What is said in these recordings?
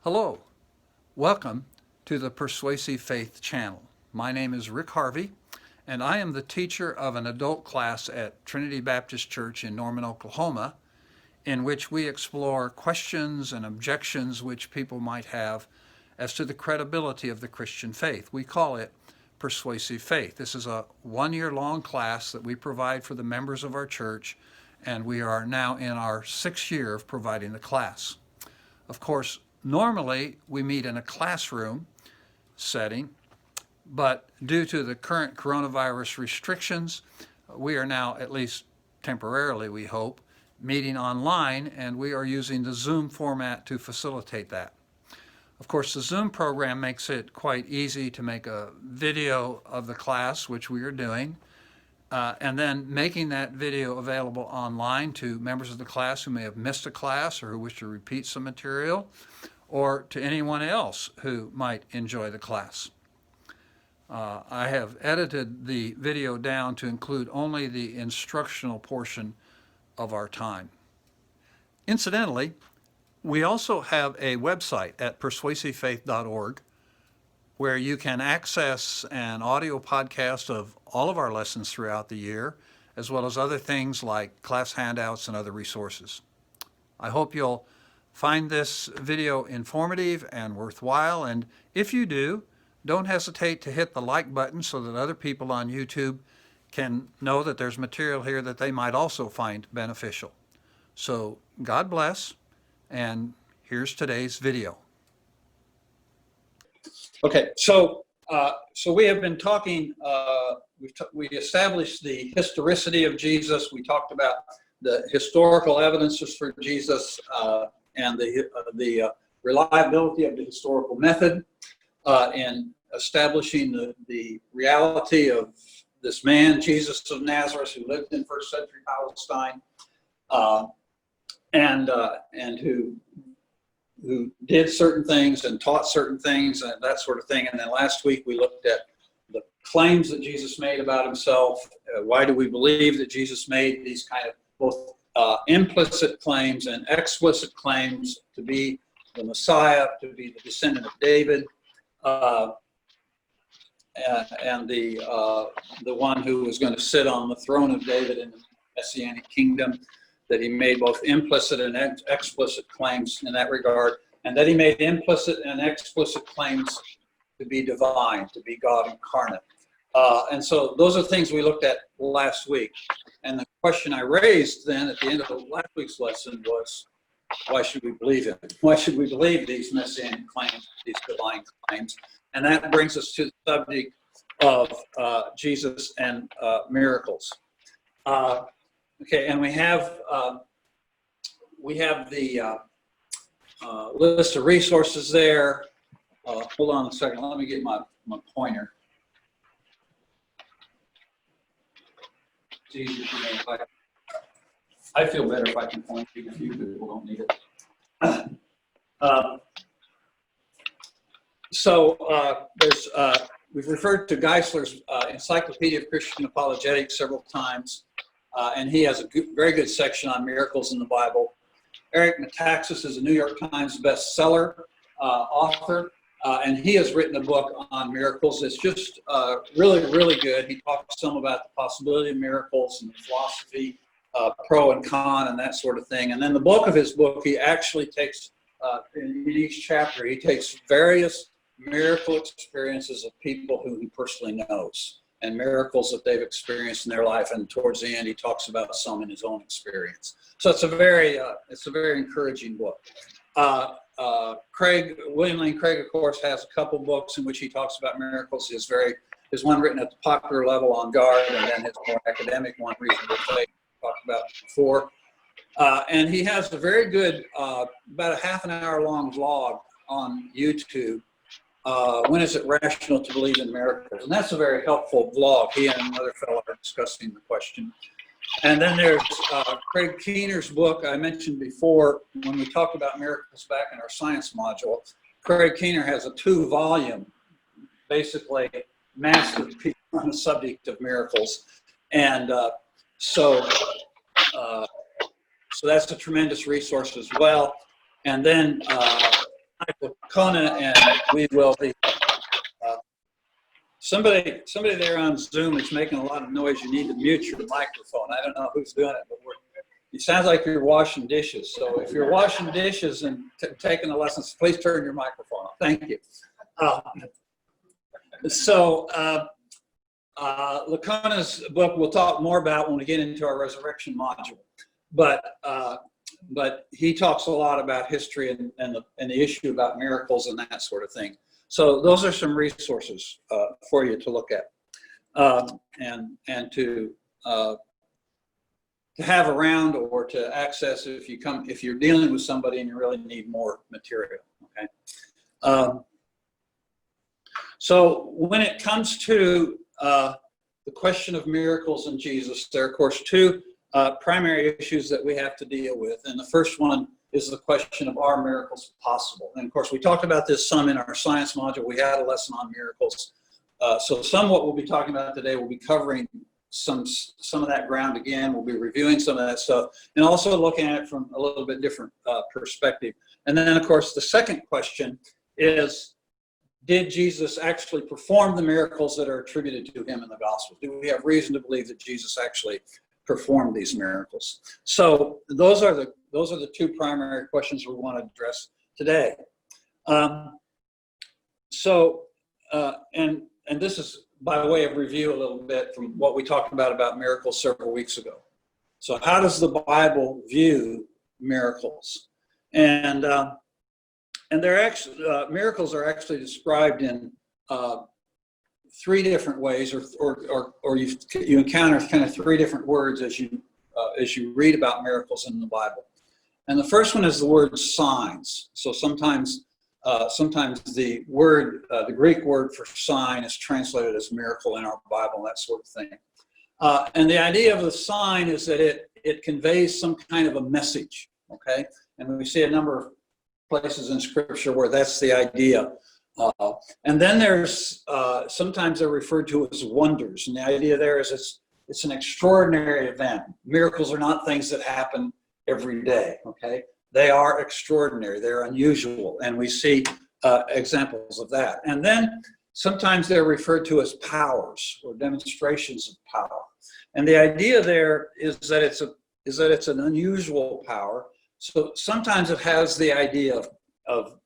Hello, welcome to the Persuasive Faith channel. My name is Rick Harvey, and I am the teacher of an adult class at Trinity Baptist Church in Norman, Oklahoma, in which we explore questions and objections which people might have as to the credibility of the Christian faith. We call it Persuasive Faith. This is a one-year-long class that we provide for the members of our church, and we are now in our 6th year of providing the class. Of course, normally we meet in a classroom setting, but due to the current coronavirus restrictions, we are now, at least temporarily we hope, meeting online, and we are using the Zoom format to facilitate that. Of course, the Zoom program makes it quite easy to make a video of the class, which we are doing, and then making that video available online to members of the class who may have missed a class or who wish to repeat some material, or to anyone else who might enjoy the class. I have edited the video down to include only the instructional portion of our time. Incidentally, we also have a website at persuasivefaith.org where you can access an audio podcast of all of our lessons throughout the year, as well as other things like class handouts and other resources. I hope you'll find this video informative and worthwhile, and if you do, don't hesitate to hit the like button so that other people on YouTube can know that there's material here that they might also find beneficial. So God bless, and here's today's video. Okay, so we have been talking, we established the historicity of Jesus. We talked about the historical evidences for Jesus, and the reliability of the historical method in establishing the reality of this man, Jesus of Nazareth, who lived in first century Palestine, and who did certain things and taught certain things and that sort of thing. And then last week we looked at the claims that Jesus made about himself. Why do we believe that Jesus made these kind of both implicit claims and explicit claims to be the Messiah, to be the descendant of David, and the one who was going to sit on the throne of David in the Messianic kingdom, that he made both implicit and explicit claims in that regard, and that he made implicit and explicit claims to be divine, to be God incarnate. And so those are things we looked at last week. And the question I raised then at the end of last week's lesson was, why should we believe him? Why should we believe these messianic claims, these divine claims? And that brings us to the subject of Jesus and miracles. Okay, and we have the list of resources there. Hold on a second. Let me get my pointer. It's easier for me if I feel better if I can point, even if you people don't need it. We've referred to Geisler's Encyclopedia of Christian Apologetics several times, and he has a very good section on miracles in the Bible. Eric Metaxas is a New York Times bestseller author, and he has written a book on miracles. It's just really, really good. He talks some about the possibility of miracles and the philosophy, pro and con, and that sort of thing. And then the bulk of his book, he actually takes, in each chapter, he takes various miracle experiences of people who he personally knows and miracles that they've experienced in their life. And towards the end, he talks about some in his own experience. So it's a very encouraging book. William Lane Craig, of course, has a couple books in which he talks about miracles. His one written at the popular level, On Guard, and then his more academic one, Reasonable Faith, talked about before. And he has a very good, about a half an hour long vlog on YouTube. When is it rational to believe in miracles? And that's a very helpful vlog. He and another fellow are discussing the question. And then there's Craig Keener's book I mentioned before when we talked about miracles back in our science module. Craig Keener has a 2-volume, basically masterpiece on the subject of miracles. And so that's a tremendous resource as well. And then Kona, and we will be. Somebody there on Zoom is making a lot of noise. You need to mute your microphone. I don't know who's doing it, but it sounds like you're washing dishes. So if you're washing dishes and taking the lessons, please turn your microphone off. Thank you. Lacona's book we'll talk more about when we get into our resurrection module, but he talks a lot about history and the issue about miracles and that sort of thing. So those are some resources for you to look at and to have around or to access if you're dealing with somebody and you really need more material. Okay. So when it comes to the question of miracles in Jesus, there are of course two primary issues that we have to deal with, and the first one is the question of, are miracles possible? And of course, we talked about this some in our science module. We had a lesson on miracles. So some of what we'll be talking about today, we'll be covering some of that ground again. We'll be reviewing some of that stuff and also looking at it from a little bit different perspective. And then, of course, the second question is, did Jesus actually perform the miracles that are attributed to him in the gospel? Do we have reason to believe that Jesus actually performed these miracles? So those are the two primary questions we want to address today. And this is by way of review a little bit from what we talked about miracles several weeks ago. So how does the Bible view miracles? And they're actually miracles are actually described in three different ways, or you encounter kind of three different words as you read about miracles in the Bible. And the first one is the word signs. So sometimes the word, the Greek word for sign is translated as miracle in our Bible, that sort of thing. And the idea of the sign is that it conveys some kind of a message, okay? And we see a number of places in Scripture where that's the idea. And then there's, sometimes they're referred to as wonders. And the idea there is it's an extraordinary event. Miracles are not things that happen every day, okay? They are extraordinary, they're unusual, and we see examples of that. And then sometimes they're referred to as powers or demonstrations of power. And the idea there is that it's an unusual power. So sometimes it has the idea of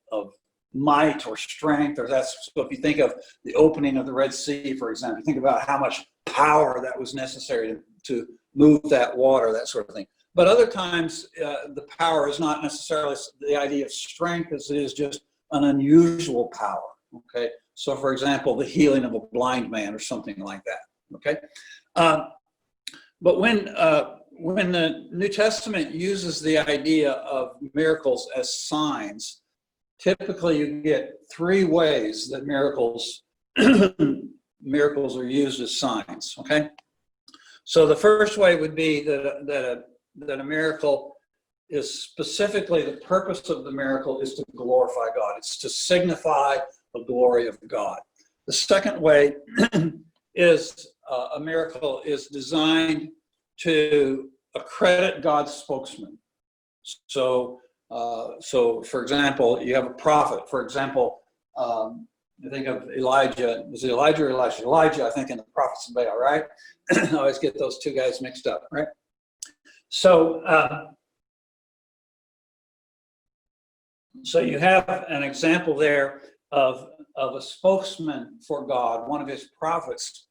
might or strength, or that's, so if you think of the opening of the Red Sea, for example, think about how much power that was necessary to move that water, that sort of thing. But other times, the power is not necessarily the idea of strength, as it is just an unusual power, okay? So for example, the healing of a blind man or something like that, okay? But when the New Testament uses the idea of miracles as signs, typically you get three ways that miracles are used as signs, okay? So the first way would be that a miracle is specifically, the purpose of the miracle is to glorify God. It's to signify the glory of God. The second way is a miracle is designed to accredit God's spokesman. So for example, you have a prophet. For example, I think of Elijah. Was it Elijah or Elisha? Elijah, I think, in the prophets of Baal, right? I always get those two guys mixed up, right? So you have an example there of a spokesman for God, one of his prophets,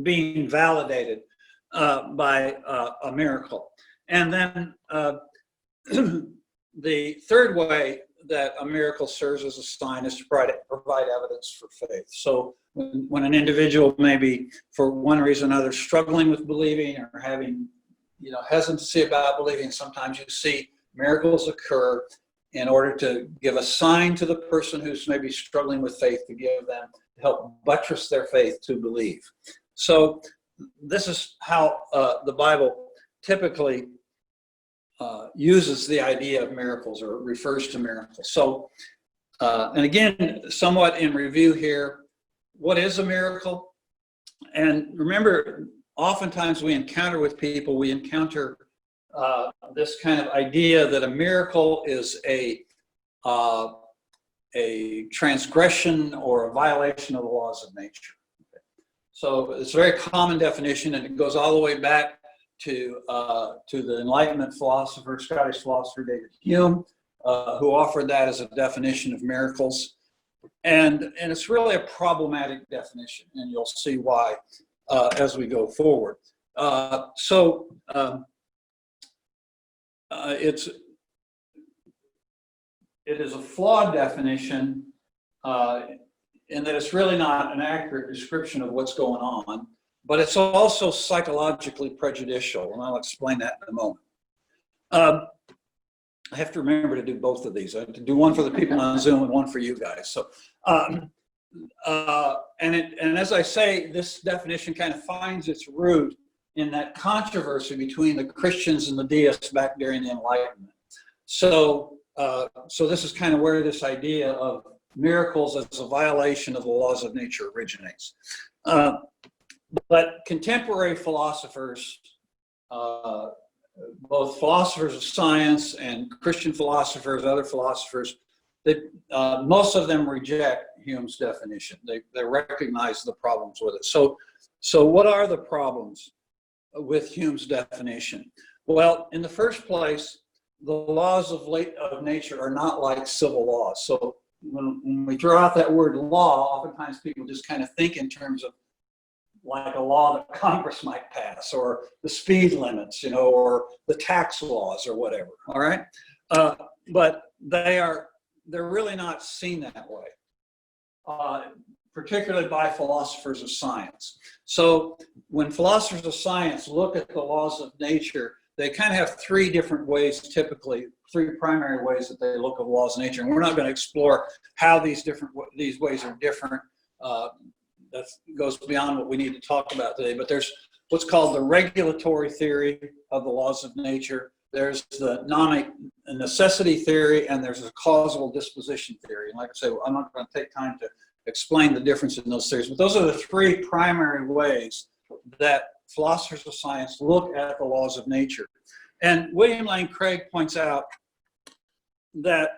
being validated by a miracle. And then the third way that a miracle serves as a sign is to provide evidence for faith. So when an individual may be, for one reason or another, struggling with believing or having hesitancy about believing, sometimes you see miracles occur in order to give a sign to the person who's maybe struggling with faith, to give them, to help buttress their faith to believe. So this is how the Bible typically uses the idea of miracles, or refers to miracles. So, and again, somewhat in review here, what is a miracle? And remember, oftentimes we encounter this kind of idea that a miracle is a transgression or a violation of the laws of nature. Okay. So it's a very common definition, and it goes all the way back to the Enlightenment philosopher, Scottish philosopher David Hume, who offered that as a definition of miracles. And it's really a problematic definition, and you'll see why as we go forward. It is a flawed definition in that it's really not an accurate description of what's going on, but it's also psychologically prejudicial, and I'll explain that in a moment. I have to remember to do both of these. I have to do one for the people on Zoom and one for you guys. So, and as I say, this definition kind of finds its root in that controversy between the Christians and the deists back during the Enlightenment. So this is kind of where this idea of miracles as a violation of the laws of nature originates. But contemporary philosophers, both philosophers of science and Christian philosophers, other philosophers, most of them reject Hume's definition. They recognize the problems with it. So what are the problems with Hume's definition? Well, in the first place, the laws of nature are not like civil laws. So when we throw out that word law, oftentimes people just kind of think in terms of like a law that Congress might pass, or the speed limits, or the tax laws or whatever, all right? But they're really not seen that way, particularly by philosophers of science. So when philosophers of science look at the laws of nature, they kind of have three different ways, typically, three primary ways that they look at laws of nature. And we're not going to explore how these ways are different. That goes beyond what we need to talk about today. But there's what's called the regulatory theory of the laws of nature. There's the necessity theory, and there's a causal disposition theory. And like I say, I'm not going to take time to explain the difference in those theories, but those are the three primary ways that philosophers of science look at the laws of nature. And William Lane Craig points out that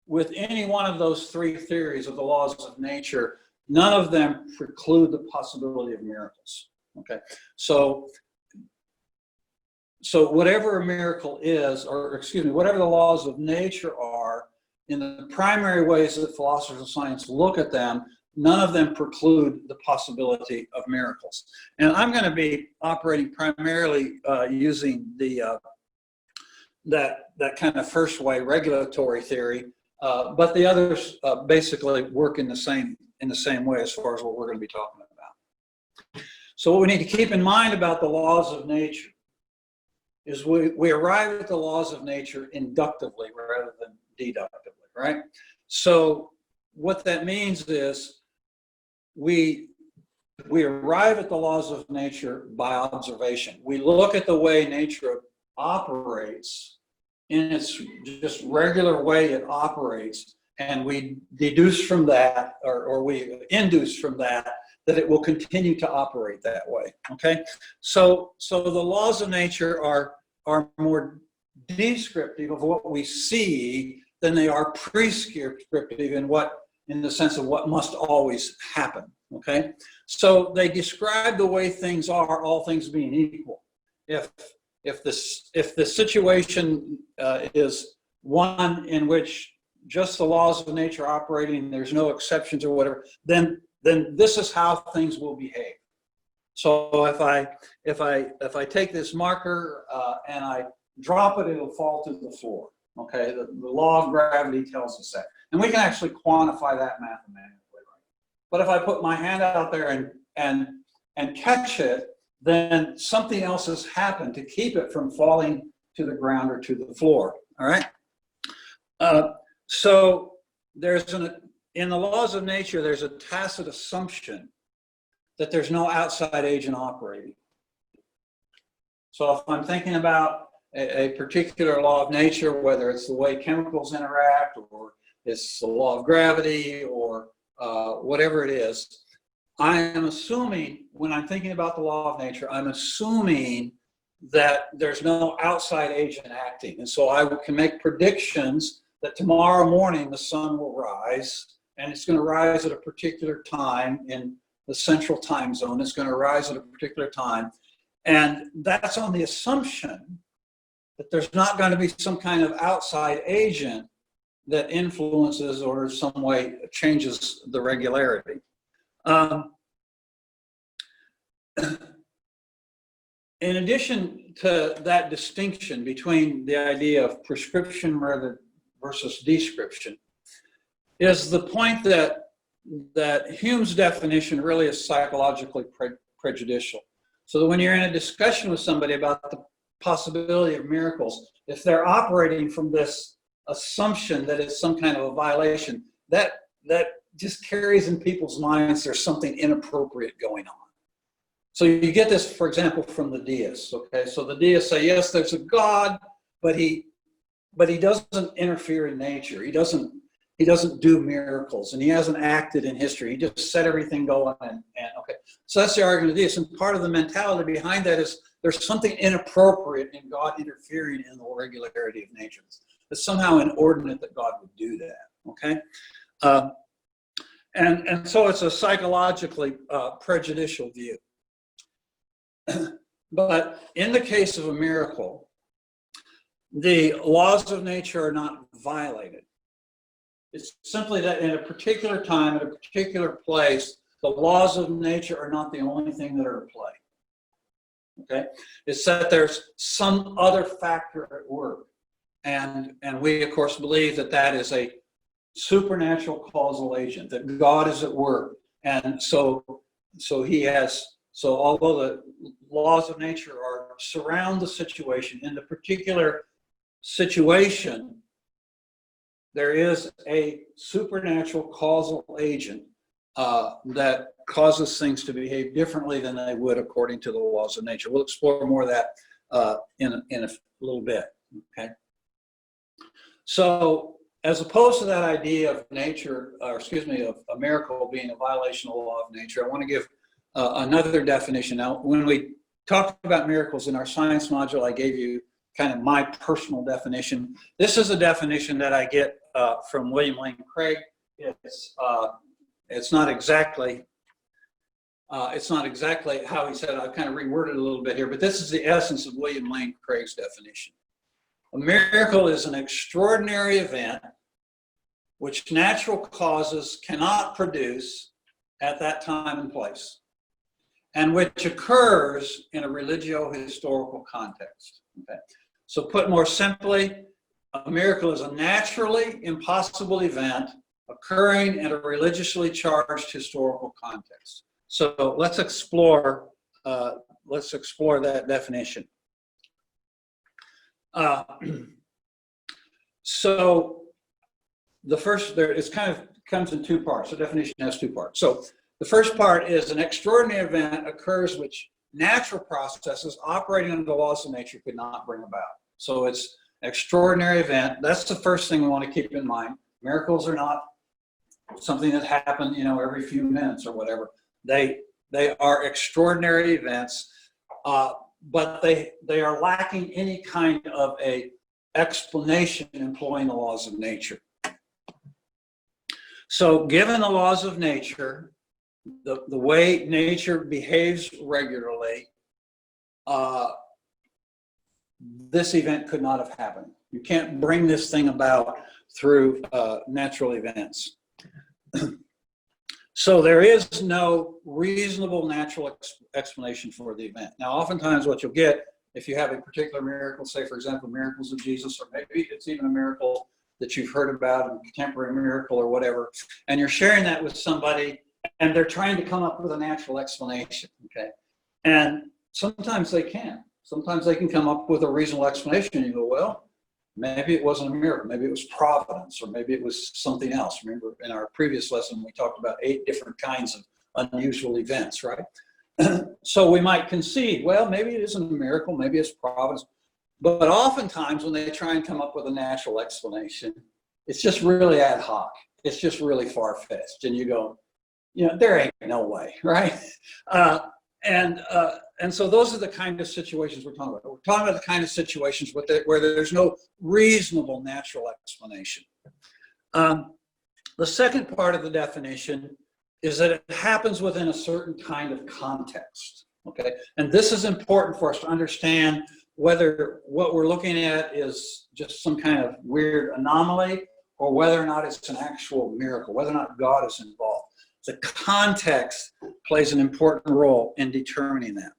with any one of those three theories of the laws of nature, none of them preclude the possibility of miracles. Okay, so whatever a miracle is, or excuse me, whatever the laws of nature are, in the primary ways that philosophers of science look at them, none of them preclude the possibility of miracles. And I'm going to be operating primarily using that kind of first way, regulatory theory, but the others basically work in the same way as far as what we're going to be talking about. So what we need to keep in mind about the laws of nature is we arrive at the laws of nature inductively rather than deductively, right? So what that means is we arrive at the laws of nature by observation. We look at the way nature operates in its just regular way it operates, and we deduce from that, or we induce from that it will continue to operate that way, okay? So the laws of nature are more descriptive of what we see than they are prescriptive in the sense of what must always happen, okay? So they describe the way things are, all things being equal. If the situation is one in which just the laws of nature are operating, there's no exceptions or whatever, then this is how things will behave. So if I take this marker and I drop it, it'll fall to the floor. Okay, the law of gravity tells us that, and we can actually quantify that mathematically. Right? But if I put my hand out there and catch it, then something else has happened to keep it from falling to the ground or to the floor. All right. So in the laws of nature, there's a tacit assumption that there's no outside agent operating. So if I'm thinking about a particular law of nature, whether it's the way chemicals interact, or it's the law of gravity, or whatever it is, I am assuming, when I'm thinking about the law of nature, I'm assuming that there's no outside agent acting. And so I can make predictions that tomorrow morning the sun will rise, and it's going to rise at a particular time in the central time zone. It's going to rise at a particular time. And that's on the assumption that there's not going to be some kind of outside agent that influences or in some way changes the regularity. In addition to that distinction between the idea of prescription versus description, is the point that Hume's definition really is psychologically prejudicial. So that when you're in a discussion with somebody about the possibility of miracles, if they're operating from this assumption that it's some kind of a violation, that just carries in people's minds there's something inappropriate going on. So you get this, for example, from the deists. Okay, so the deists say, yes, there's a God, but he doesn't interfere in nature. He doesn't do miracles, and he hasn't acted in history. He just set everything going. And okay, so that's the argument of the deists. And part of the mentality behind that is there's something inappropriate in God interfering in the regularity of nature. It's somehow inordinate that God would do that. Okay, and so it's a psychologically prejudicial view. But in the case of a miracle, the laws of nature are not violated. It's simply that in a particular time, at a particular place, the laws of nature are not the only thing that are at play. Okay? It's that there's some other factor at work. And we, of course, believe that that is a supernatural causal agent, that God is at work. And so although the laws of nature surround the situation, in the particular situation, there is a supernatural causal agent that causes things to behave differently than they would according to the laws of nature. We'll explore more of that in a little bit. Okay. So, as opposed to that idea of nature, of a miracle being a violation of the law of nature, I want to give another definition. Now, when we talked about miracles in our science module, I gave you kind of my personal definition. This is a definition that I get from William Lane Craig. It's not exactly how he said it. I've kind of reworded it a little bit here, but this is the essence of William Lane Craig's definition. A miracle is an extraordinary event which natural causes cannot produce at that time and place, and which occurs in a religio-historical context. Okay? So put more simply, a miracle is a naturally impossible event occurring in a religiously charged historical context. So let's explore that definition. So the first, comes in two parts. The definition has two parts. So the first part is an extraordinary event occurs which natural processes operating under the laws of nature could not bring about. So it's an extraordinary event. That's the first thing we want to keep in mind. Miracles are not something that happen, every few minutes or whatever. They are extraordinary events, but they are lacking any kind of a explanation employing the laws of nature. So given the laws of nature, the way nature behaves regularly, this event could not have happened. You can't bring this thing about through natural events. So there is no reasonable natural explanation for the event. Now, oftentimes what you'll get, if you have a particular miracle, say, for example, miracles of Jesus, or maybe it's even a miracle that you've heard about, a contemporary miracle or whatever, and you're sharing that with somebody, and they're trying to come up with a natural explanation, okay? And sometimes they can. Sometimes they can come up with a reasonable explanation, and you go, well, maybe it wasn't a miracle, maybe it was providence, or maybe it was something else. Remember, in our previous lesson, we talked about 8 different kinds of unusual events, right? So we might concede, well, maybe it isn't a miracle, maybe it's providence. But oftentimes when they try and come up with a natural explanation, it's just really ad hoc. It's just really far-fetched. And you go, there ain't no way, right? And so those are the kind of situations we're talking about. We're talking about the kind of situations where there's no reasonable natural explanation, The second part of the definition is that it happens within a certain kind of context, okay? And this is important for us to understand whether what we're looking at is just some kind of weird anomaly or whether or not it's an actual miracle, whether or not God is involved. The context plays an important role in determining that.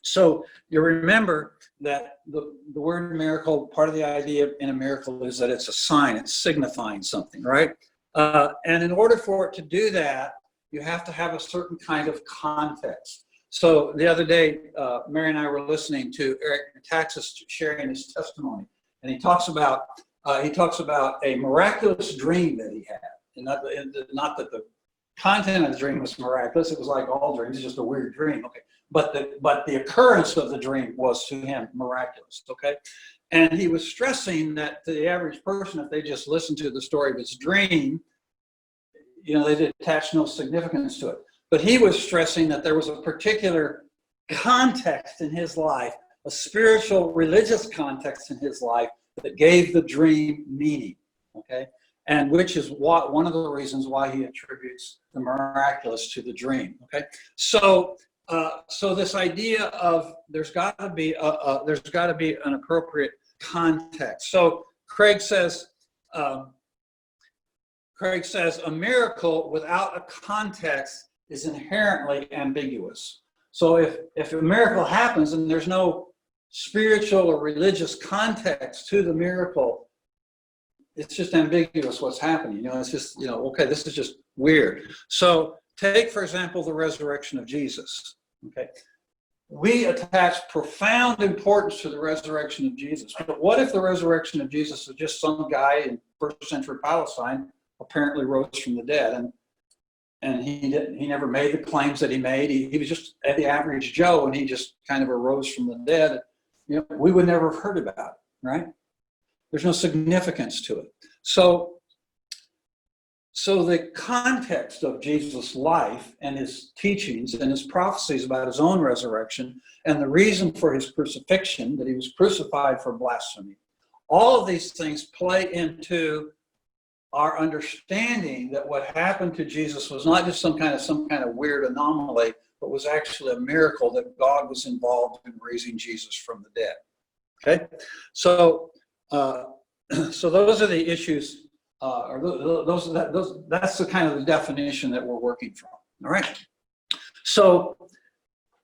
So you remember that the word miracle, part of the idea in a miracle is that it's a sign, it's signifying something, right? And in order for it to do that, you have to have a certain kind of context. So the other day, Mary and I were listening to Eric Metaxas sharing his testimony, and he talks about a miraculous dream that he had, and not that the content of the dream was miraculous. It was like all dreams, it's just a weird dream, okay? But the occurrence of the dream was to him miraculous, okay? And he was stressing that to the average person, if they just listened to the story of his dream, they attach no significance to it. But he was stressing that there was a particular context in his life, a spiritual, religious context in his life that gave the dream meaning, okay? And which is one of the reasons why he attributes the miraculous to the dream, okay? So this idea of there's got to be an appropriate context. So Craig says a miracle without a context is inherently ambiguous. So if a miracle happens and there's no spiritual or religious context to the miracle, it's just ambiguous what's happening. It's just, okay, this is just weird. So take, for example, the resurrection of Jesus. Okay, we attach profound importance to the resurrection of Jesus. But what if the resurrection of Jesus was just some guy in first century Palestine apparently rose from the dead, and he never made the claims that he made. He was just the average Joe, and he just kind of arose from the dead. We would never have heard about it, right? There's no significance to it. So the context of Jesus' life and his teachings and his prophecies about his own resurrection and the reason for his crucifixion, that he was crucified for blasphemy, all of these things play into our understanding that what happened to Jesus was not just some kind of weird anomaly, but was actually a miracle that God was involved in raising Jesus from the dead. Okay, so those are the issues. That's the kind of the definition that we're working from. All right. So,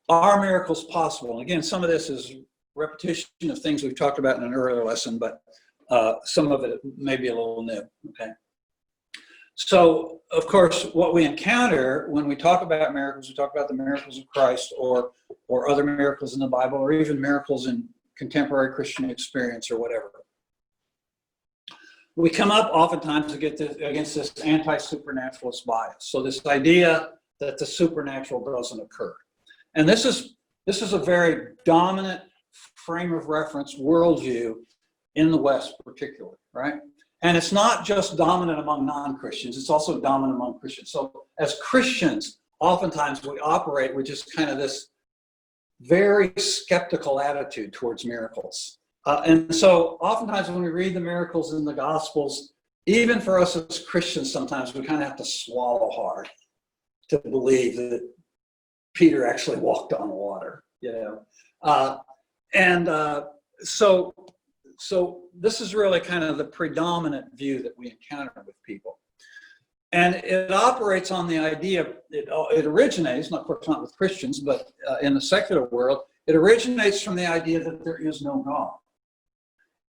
are miracles possible? And again, some of this is repetition of things we've talked about in an earlier lesson, but some of it may be a little new. Okay. So, of course, what we encounter when we talk about miracles, we talk about the miracles of Christ, or other miracles in the Bible, or even miracles in contemporary Christian experience, or whatever. We come up oftentimes against this anti-supernaturalist bias. So this idea that the supernatural doesn't occur. And this is a very dominant frame of reference worldview in the West particularly, right? And it's not just dominant among non-Christians, it's also dominant among Christians. So as Christians, oftentimes we operate with just kind of this very skeptical attitude towards miracles. And so oftentimes when we read the miracles in the Gospels, even for us as Christians, sometimes we kind of have to swallow hard to believe that Peter actually walked on water, So this is really kind of the predominant view that we encounter with people. And it operates on the idea, it originates, of course not with Christians, but in the secular world, it originates from the idea that there is no God.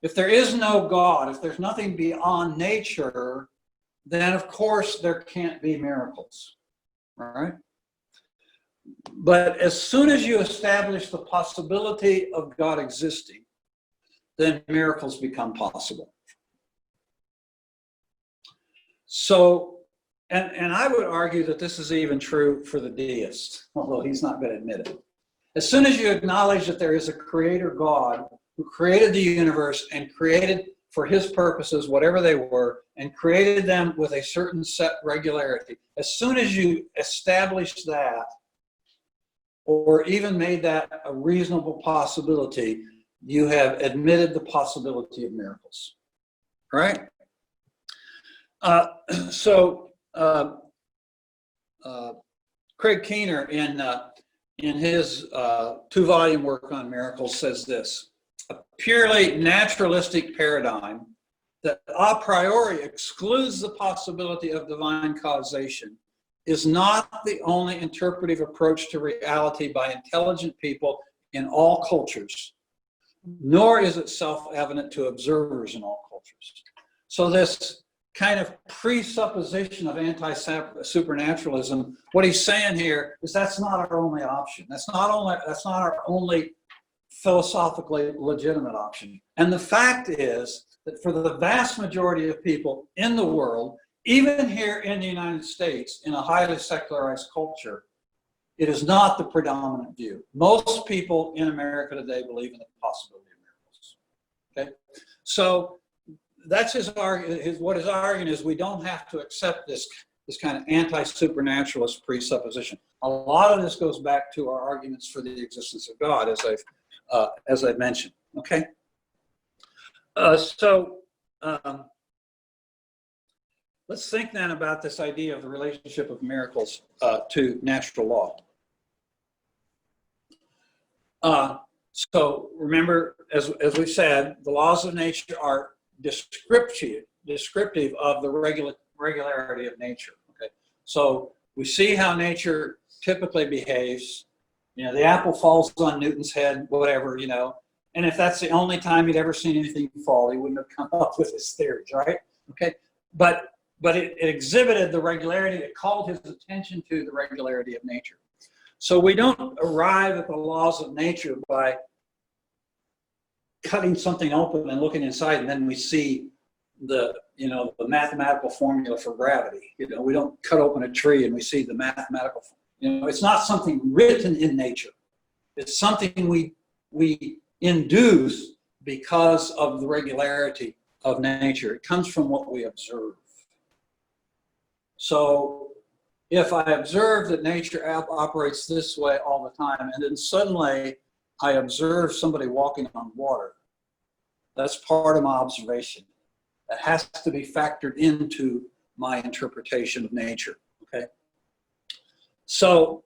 If there is no God, if there's nothing beyond nature, then of course there can't be miracles, all right? But as soon as you establish the possibility of God existing, then miracles become possible. So, and I would argue that this is even true for the deist, although he's not going to admit it. As soon as you acknowledge that there is a creator God who created the universe and created for his purposes whatever they were and created them with a certain set regularity, as soon as you establish that or even made that a reasonable possibility, you have admitted the possibility of miracles, right? Uh, so Craig Keener in his two-volume work on miracles says this: a purely naturalistic paradigm that a priori excludes the possibility of divine causation is not the only interpretive approach to reality by intelligent people in all cultures, nor is it self-evident to observers in all cultures. So this kind of presupposition of anti-supernaturalism, what he's saying here is that's not our only option. That's not our only philosophically legitimate option. And the fact is that for the vast majority of people in the world, even here in the United States, in a highly secularized culture, it is not the predominant view. Most people in America today believe in the possibility of miracles. Okay, so that's his argument. What his argument is, we don't have to accept this kind of anti-supernaturalist presupposition. A lot of this goes back to our arguments for the existence of God, as I've mentioned. Okay, let's think then about this idea of the relationship of miracles to natural law. So remember, as we said, the laws of nature are descriptive of the regularity of nature. Okay, so we see how nature typically behaves. You know, the apple falls on Newton's head, whatever, you know, and if that's the only time he'd ever seen anything fall, he wouldn't have come up with his theories, right? Okay, but it exhibited the regularity. It called his attention to the regularity of nature. So we don't arrive at the laws of nature by cutting something open and looking inside, and then we see the mathematical formula for gravity. You know, we don't cut open a tree and we see the mathematical. It's not something written in nature. It's something we induce because of the regularity of nature. It comes from what we observe. So if I observe that nature operates this way all the time, and then suddenly I observe somebody walking on water, that's part of my observation. That has to be factored into my interpretation of nature, okay? So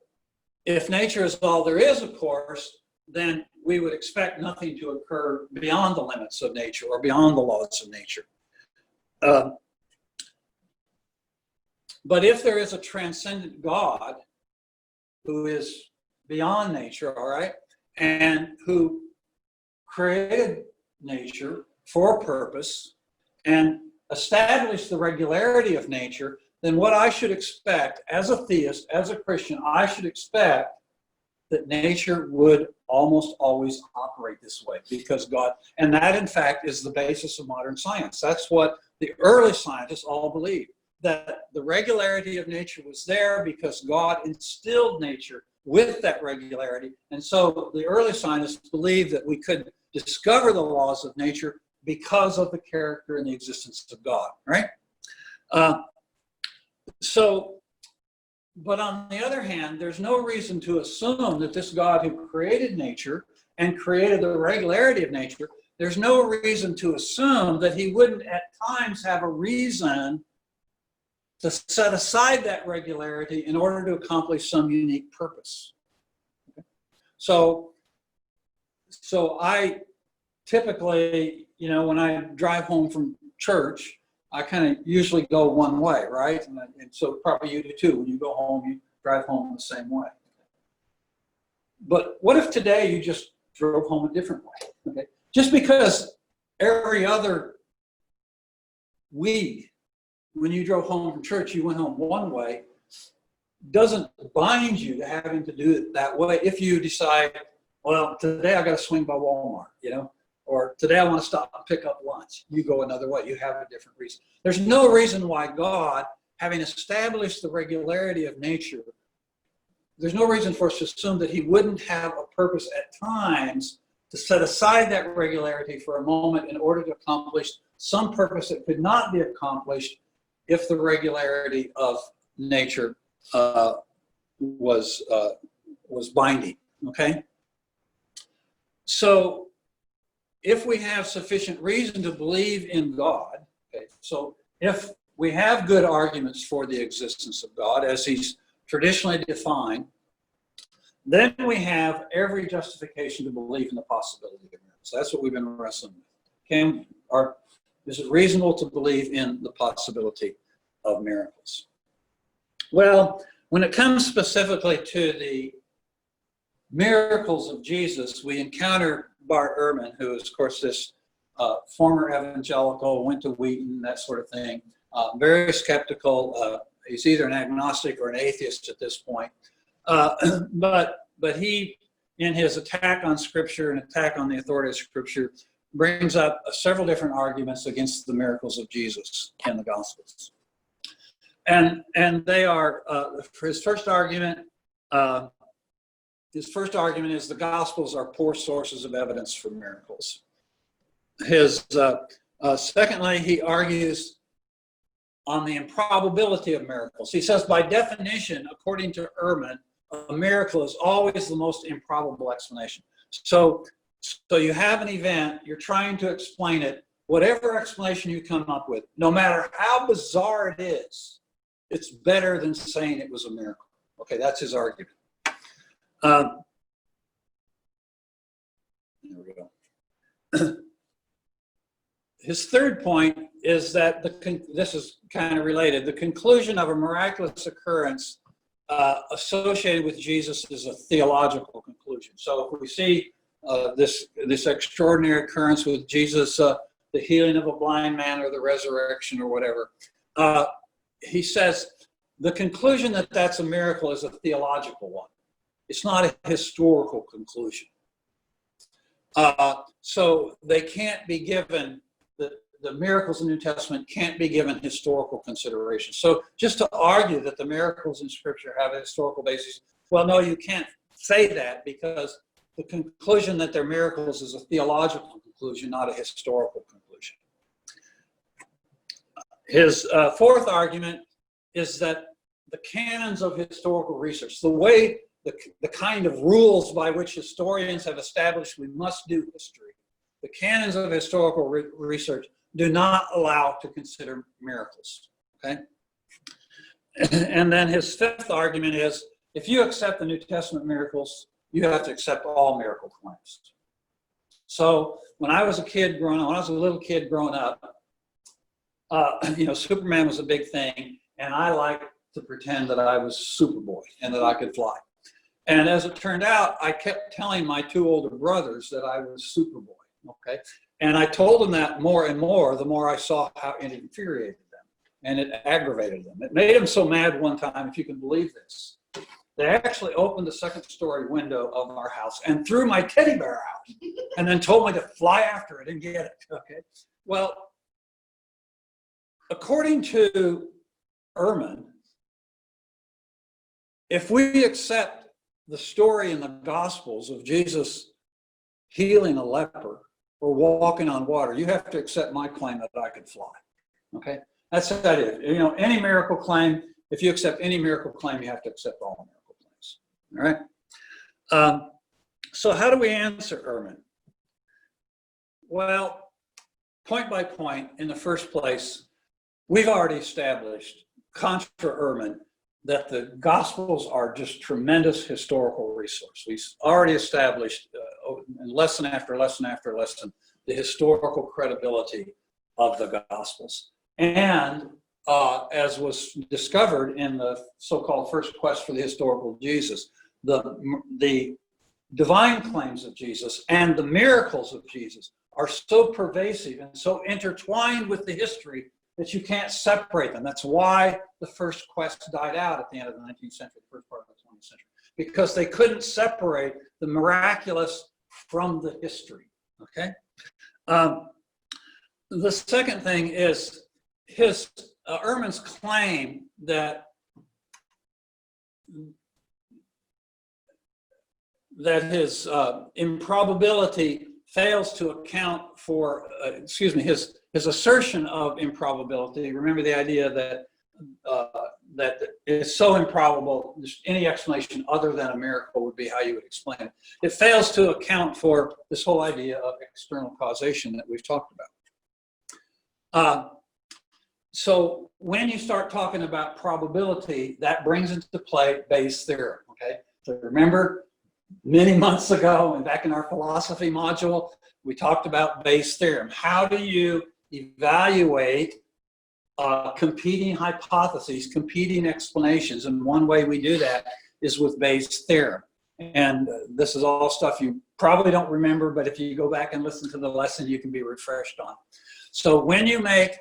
if nature is all there is, of course, then we would expect nothing to occur beyond the limits of nature or beyond the laws of nature. But if there is a transcendent God who is beyond nature, all right, and who created nature for a purpose and established the regularity of nature, then what I should expect as a theist, as a Christian, I should expect that nature would almost always operate this way because God, and that in fact is the basis of modern science. That's what the early scientists all believed, that the regularity of nature was there because God instilled nature with that regularity. And so the early scientists believed that we could discover the laws of nature because of the character and the existence of God, right? But on the other hand, there's no reason to assume that this God who created nature and created the regularity of nature, there's no reason to assume that he wouldn't at times have a reason to set aside that regularity in order to accomplish some unique purpose. Okay? So I typically, when I drive home from church, I kind of usually go one way, right? And so probably you do too. When you go home, you drive home the same way. But what if today you just drove home a different way? Okay, just because every other week when you drove home from church, you went home one way, doesn't bind you to having to do it that way. If you decide, well, today I got to swing by Walmart, or today I want to stop and pick up lunch. You go another way. You have a different reason. There's no reason why God, having established the regularity of nature, there's no reason for us to assume that he wouldn't have a purpose at times to set aside that regularity for a moment in order to accomplish some purpose that could not be accomplished if the regularity of nature was binding, okay? So if we have sufficient reason to believe in God, okay, so if we have good arguments for the existence of God as he's traditionally defined. Then we have every justification to believe in the possibility of miracles. That's what we've been wrestling with. Is it reasonable to believe in the possibility of miracles? Well, when it comes specifically to the miracles of Jesus, we encounter Bart Ehrman, who is, of course, this former evangelical, went to Wheaton, that sort of thing. Very skeptical. He's either an agnostic or an atheist at this point. But he, in his attack on Scripture and attack on the authority of Scripture, brings up several different arguments against the miracles of Jesus in the Gospels. And they are, for his first argument is the Gospels are poor sources of evidence for miracles. Secondly, he argues on the improbability of miracles. He says, by definition, according to Ehrman, a miracle is always the most improbable explanation. So you have an event, you're trying to explain it, whatever explanation you come up with, no matter how bizarre it is, it's better than saying it was a miracle. Okay, that's his argument. There we go. His third point is that this is kind of related. The conclusion of a miraculous occurrence associated with Jesus is a theological conclusion. So if we see this extraordinary occurrence with Jesus, the healing of a blind man or the resurrection or whatever, he says the conclusion that that's a miracle is a theological one. It's not a historical conclusion. So they can't be given, the miracles in the New Testament can't be given historical consideration. So just to argue that the miracles in Scripture have a historical basis, well, no, you can't say that, because the conclusion that they're miracles is a theological conclusion, not a historical conclusion. His fourth argument is that the canons of historical research, the way, the kind of rules by which historians have established we must do history, the canons of historical research do not allow to consider miracles, okay? And then his fifth argument is, if you accept the New Testament miracles, you have to accept all miracle claims. So when I was a little kid growing up, Superman was a big thing, and I liked to pretend that I was Superboy and that I could fly. And as it turned out, I kept telling my two older brothers that I was Superboy, okay? And I told them that more and more, the more I saw how it infuriated them and it aggravated them. It made them so mad one time, if you can believe this. They actually opened the second-story window of our house and threw my teddy bear out and then told me to fly after it and get it, okay? Well, according to Ehrman, if we accept the story in the Gospels of Jesus healing a leper or walking on water, you have to accept my claim that I could fly, okay? That's what that is. Any miracle claim, if you accept any miracle claim, you have to accept all miracle claims, all right? So how do we answer Ehrman? Well, point by point, in the first place, we've already established, contra Ehrman, that the Gospels are just tremendous historical resource. We've already established, lesson after lesson after lesson, the historical credibility of the Gospels. And as was discovered in the so-called first quest for the historical Jesus, the divine claims of Jesus and the miracles of Jesus are so pervasive and so intertwined with the history that you can't separate them. That's why the first quest died out at the end of the 19th century, the first part of the 20th century, because they couldn't separate the miraculous from the history, okay? The second thing is Ehrman's claim that his improbability fails to account for, his assertion of improbability. Remember the idea that that it's so improbable, just any explanation other than a miracle would be how you would explain it. It fails to account for this whole idea of external causation that we've talked about. So when you start talking about probability, that brings into play Bayes' theorem, okay? So remember, many months ago, and back in our philosophy module, we talked about Bayes' theorem. How do you evaluate competing hypotheses, competing explanations? And one way we do that is with Bayes' theorem. And this is all stuff you probably don't remember, but if you go back and listen to the lesson, you can be refreshed on. So when you make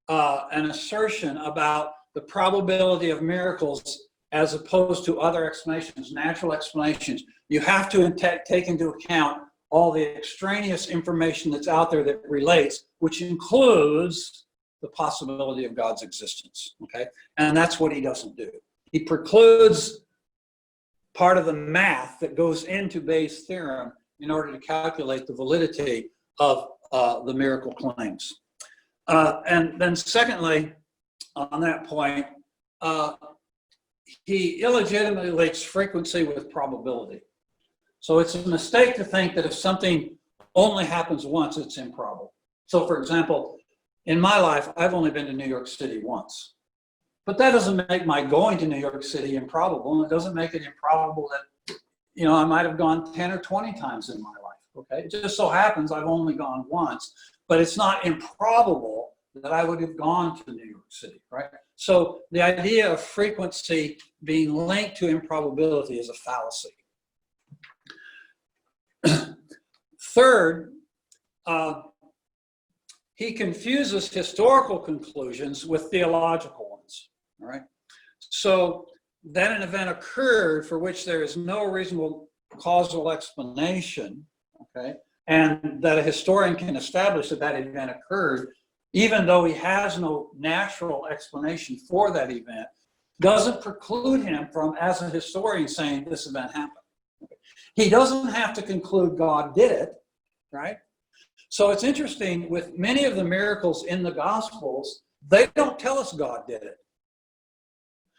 an assertion about the probability of miracles as opposed to other explanations, natural explanations, you have to take into account all the extraneous information that's out there that relates, which includes the possibility of God's existence, okay? And that's what he doesn't do. He precludes part of the math that goes into Bayes' theorem in order to calculate the validity of the miracle claims. And then secondly, on that point, he illegitimately links frequency with probability. So it's a mistake to think that if something only happens once, it's improbable. So for example, in my life, I've only been to New York City once. But that doesn't make my going to New York City improbable, and it doesn't make it improbable that, you know, I might have gone 10 or 20 times in my life, okay? It just so happens I've only gone once, but it's not improbable that I would have gone to New York City, right? So the idea of frequency being linked to improbability is a fallacy. Third, he confuses historical conclusions with theological ones, all right? So that an event occurred for which there is no reasonable causal explanation, okay, and that a historian can establish that that event occurred, even though he has no natural explanation for that event, doesn't preclude him from, as a historian, saying this event happened. Okay. He doesn't have to conclude God did it, right? So it's interesting, with many of the miracles in the Gospels, they don't tell us God did it.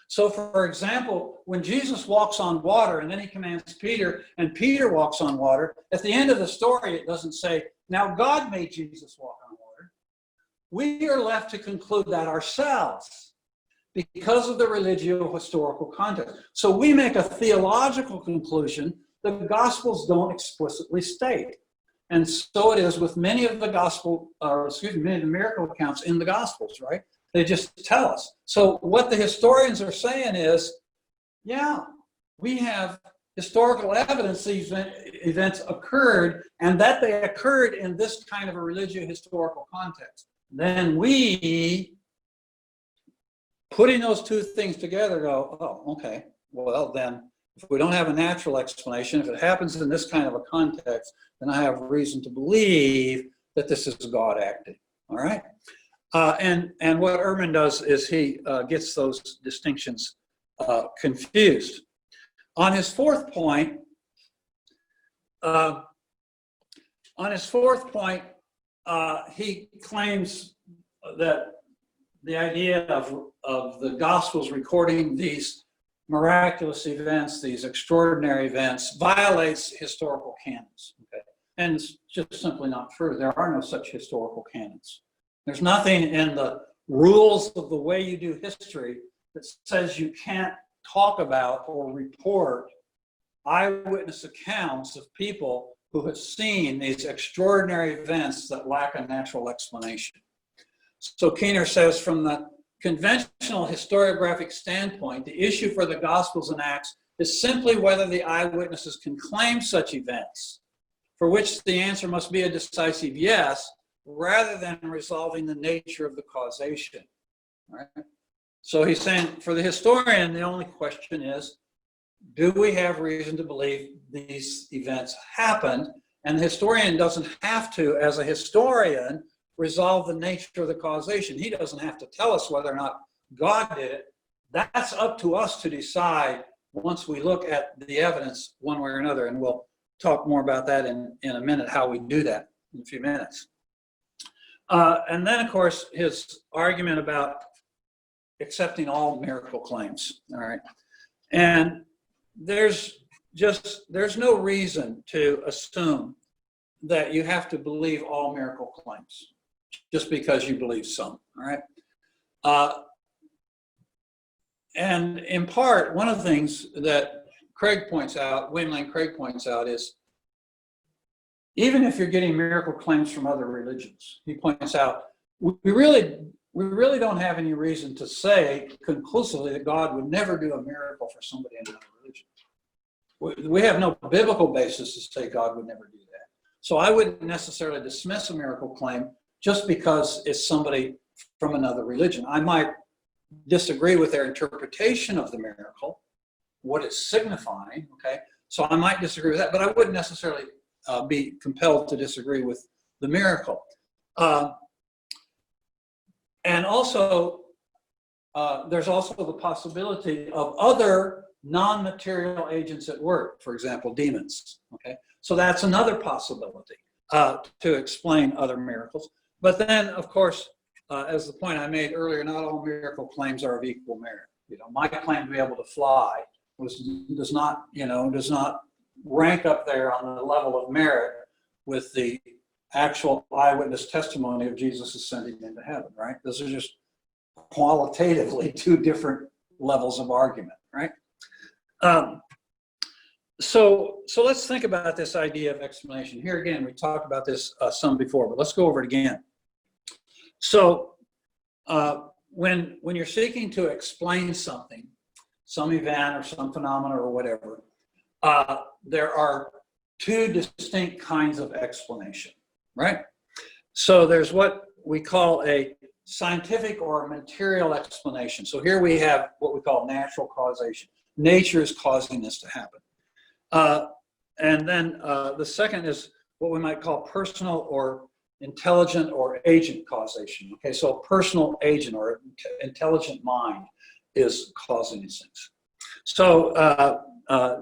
So for example, when Jesus walks on water and then he commands Peter, and Peter walks on water, at the end of the story it doesn't say, now God made Jesus walk on water. We are left to conclude that ourselves because of the religio-historical context. So we make a theological conclusion the Gospels don't explicitly state. And so it is with many of the many of the miracle accounts in the Gospels, right? They just tell us. So what the historians are saying is, yeah, we have historical evidence these events occurred, and that they occurred in this kind of a religio-historical context. Then we, putting those two things together, go, oh, okay, well then, if we don't have a natural explanation, if it happens in this kind of a context, then I have reason to believe that this is God acting, all right? And what Ehrman does is he gets those distinctions confused. On his fourth point, he claims that the idea of the Gospels recording these miraculous events, these extraordinary events, violates historical canons. Okay? And it's just simply not true. There are no such historical canons. There's nothing in the rules of the way you do history that says you can't talk about or report eyewitness accounts of people who have seen these extraordinary events that lack a natural explanation. So Keener says, from the conventional historiographic standpoint, the issue for the Gospels and Acts is simply whether the eyewitnesses can claim such events, for which the answer must be a decisive yes, rather than resolving the nature of the causation. Right? So he's saying, for the historian, the only question is, do we have reason to believe these events happened? And the historian doesn't have to, as a historian, resolve the nature of the causation. He doesn't have to tell us whether or not God did it. That's up to us to decide once we look at the evidence one way or another. And we'll talk more about that in a minute, how we do that in a few minutes. And then, of course, his argument about accepting all miracle claims, all right? And there's no reason to assume that you have to believe all miracle claims just because you believe some, all right? And in part, one of the things that William Lane Craig points out is, even if you're getting miracle claims from other religions, he points out, we really don't have any reason to say conclusively that God would never do a miracle for somebody in another religion. We have no biblical basis to say God would never do that. So I wouldn't necessarily dismiss a miracle claim just because it's somebody from another religion. I might disagree with their interpretation of the miracle, what it's signifying, okay? So I might disagree with that, but I wouldn't necessarily be compelled to disagree with the miracle. And also, there's also the possibility of other non-material agents at work, for example, demons, okay? So that's another possibility to explain other miracles. But then, of course, as the point I made earlier, not all miracle claims are of equal merit. You know, my claim to be able to fly does not rank up there on the level of merit with the actual eyewitness testimony of Jesus ascending into heaven, right? Those are just qualitatively two different levels of argument, right? So let's think about this idea of explanation. Here again, we talked about this some before, but let's go over it again. So when you're seeking to explain something, some event or some phenomena or whatever, there are two distinct kinds of explanation, right? So there's what we call a scientific or material explanation. So here we have what we call natural causation. Nature is causing this to happen. And then the second is what we might call personal or intelligent or agent causation. Okay, so a personal agent or intelligent mind is causing these things. So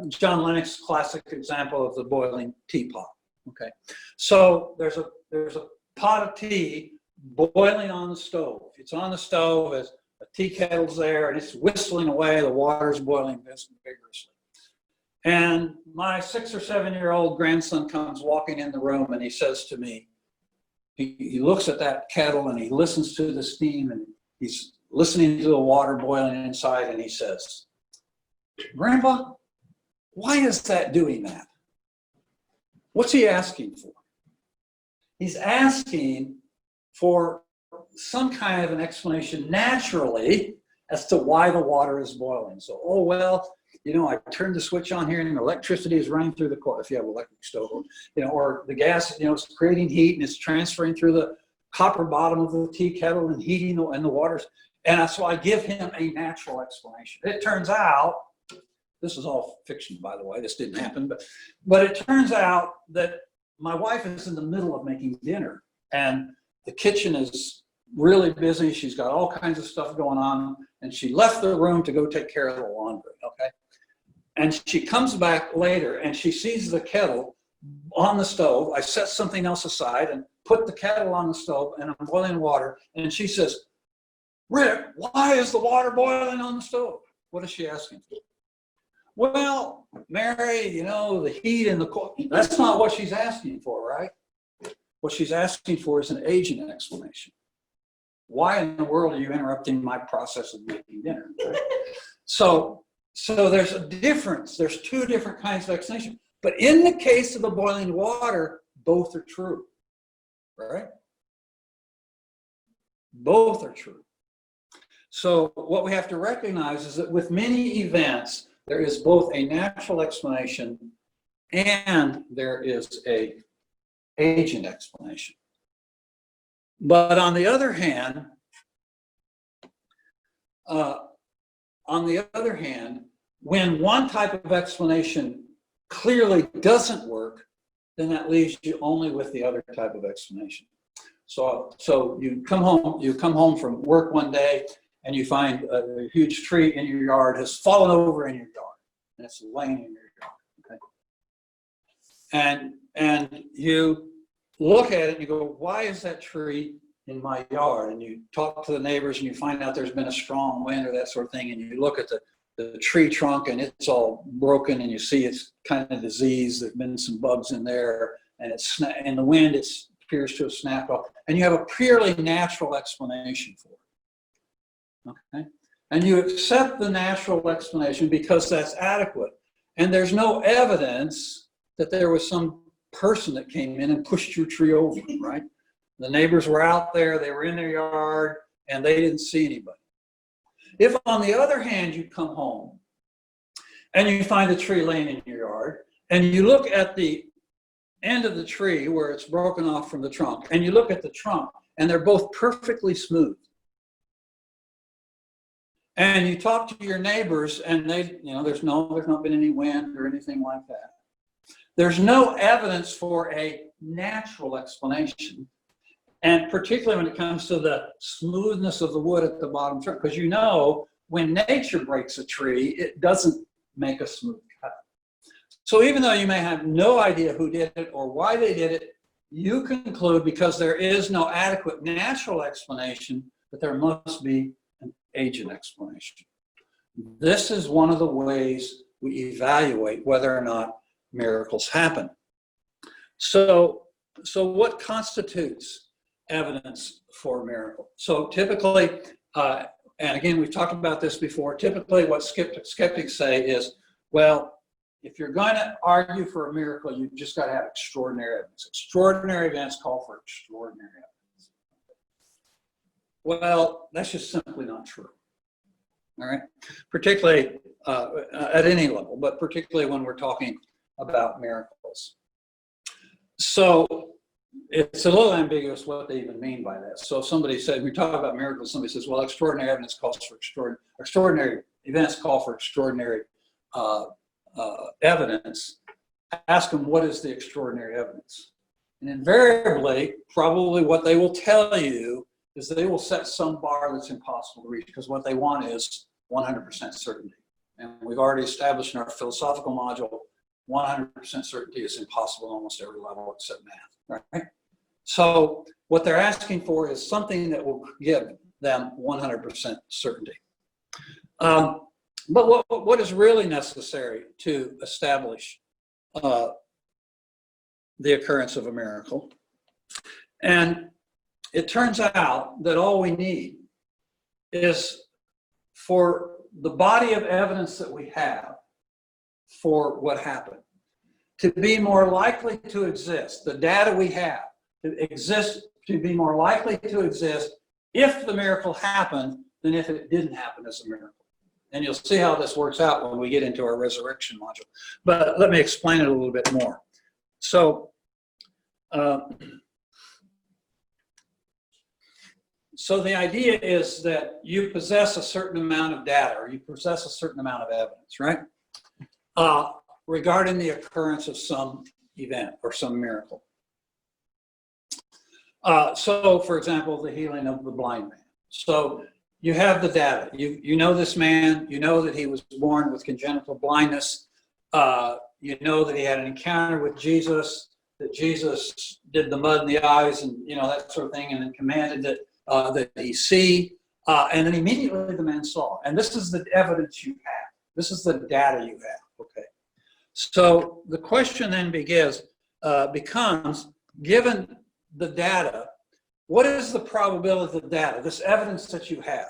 John Lennox's classic example of the boiling teapot. Okay, so there's a pot of tea boiling on the stove. It's on the stove, as a tea kettle's there, and it's whistling away. The water's boiling vigorously. And my 6 or 7 year old grandson comes walking in the room, and he says to me, he looks at that kettle and he listens to the steam and he's listening to the water boiling inside, and he says, "Grandpa, why is that doing that?" What's he asking for? He's asking for some kind of an explanation naturally as to why the water is boiling. So, oh, well, you know, I turned the switch on here and electricity is running through the coil, if you have an electric stove, you know, or the gas, you know, is creating heat and it's transferring through the copper bottom of the tea kettle and heating and the waters. And so I give him a natural explanation. It turns out, this is all fiction, by the way, this didn't happen, but it turns out that my wife is in the middle of making dinner and the kitchen is really busy. She's got all kinds of stuff going on, and she left the room to go take care of the laundry, okay? And she comes back later and she sees the kettle on the stove. I set something else aside and put the kettle on the stove and I'm boiling water. And she says, "Rick, why is the water boiling on the stove?" What is she asking for? Well, Mary, you know, the heat and the cold. That's not what she's asking for, right? What she's asking for is an agent explanation. Why in the world are you interrupting my process of making dinner? Right? So there's a difference. There's two different kinds of explanation. But in the case of the boiling water, both are true, right? Both are true. So what we have to recognize is that with many events, there is both a natural explanation and there is a agent explanation. But on the other hand, when one type of explanation clearly doesn't work, then that leaves you only with the other type of explanation. So you come home from work one day and you find a huge tree in your yard has fallen over in your yard and it's laying in your yard, okay? And you look at it and you go, "Why is that tree in my yard?" And you talk to the neighbors and you find out there's been a strong wind or that sort of thing, and you look at the tree trunk and it's all broken and you see it's kind of diseased, there's been some bugs in there, and in the wind it appears to have snapped off, and you have a purely natural explanation for it. okay? And you accept the natural explanation because that's adequate. And there's no evidence that there was some person that came in and pushed your tree over, right? The neighbors were out there, they were in their yard, and they didn't see anybody. If, on the other hand, you come home and you find a tree laying in your yard, and you look at the end of the tree where it's broken off from the trunk, and you look at the trunk, and they're both perfectly smooth. And you talk to your neighbors, and they, there's not been any wind or anything like that. There's no evidence for a natural explanation. And particularly when it comes to the smoothness of the wood at the bottom trunk, because when nature breaks a tree, it doesn't make a smooth cut. So even though you may have no idea who did it or why they did it, you conclude, because there is no adequate natural explanation, that there must be an agent explanation. This is one of the ways we evaluate whether or not miracles happen. So what constitutes evidence for a miracle? So typically, and again, we've talked about this before, typically what skeptics say is, well, if you're going to argue for a miracle, you've just got to have extraordinary evidence. Extraordinary events call for extraordinary evidence. Well, that's just simply not true. All right? Particularly at any level, but particularly when we're talking about miracles. So it's a little ambiguous what they even mean by that. So if somebody said, we talk about miracles, somebody says, well, extraordinary evidence calls for extraordinary events call for extraordinary evidence. Ask them, what is the extraordinary evidence? And invariably, probably what they will tell you is they will set some bar that's impossible to reach, because what they want is 100% certainty. And we've already established in our philosophical module, 100% certainty is impossible at almost every level except math, right? So what they're asking for is something that will give them 100% certainty. But what is really necessary to establish the occurrence of a miracle? And it turns out that all we need is for the body of evidence that we have for what happened to be more likely to exist, the data we have to be more likely to exist if the miracle happened than if it didn't happen as a miracle. And you'll see how this works out when we get into our resurrection module. But let me explain it a little bit more. So the idea is that you possess a certain amount of data, or you possess a certain amount of evidence, right? Regarding the occurrence of some event or some miracle. So, for example, the healing of the blind man. So you have the data. You know this man. You know that he was born with congenital blindness. You know that he had an encounter with Jesus, that Jesus did the mud in the eyes and, that sort of thing, and then commanded that he see. And then immediately the man saw. And this is the evidence you have. This is the data you have. Okay. So the question then becomes, given the data, what is the probability of the data, this evidence that you have?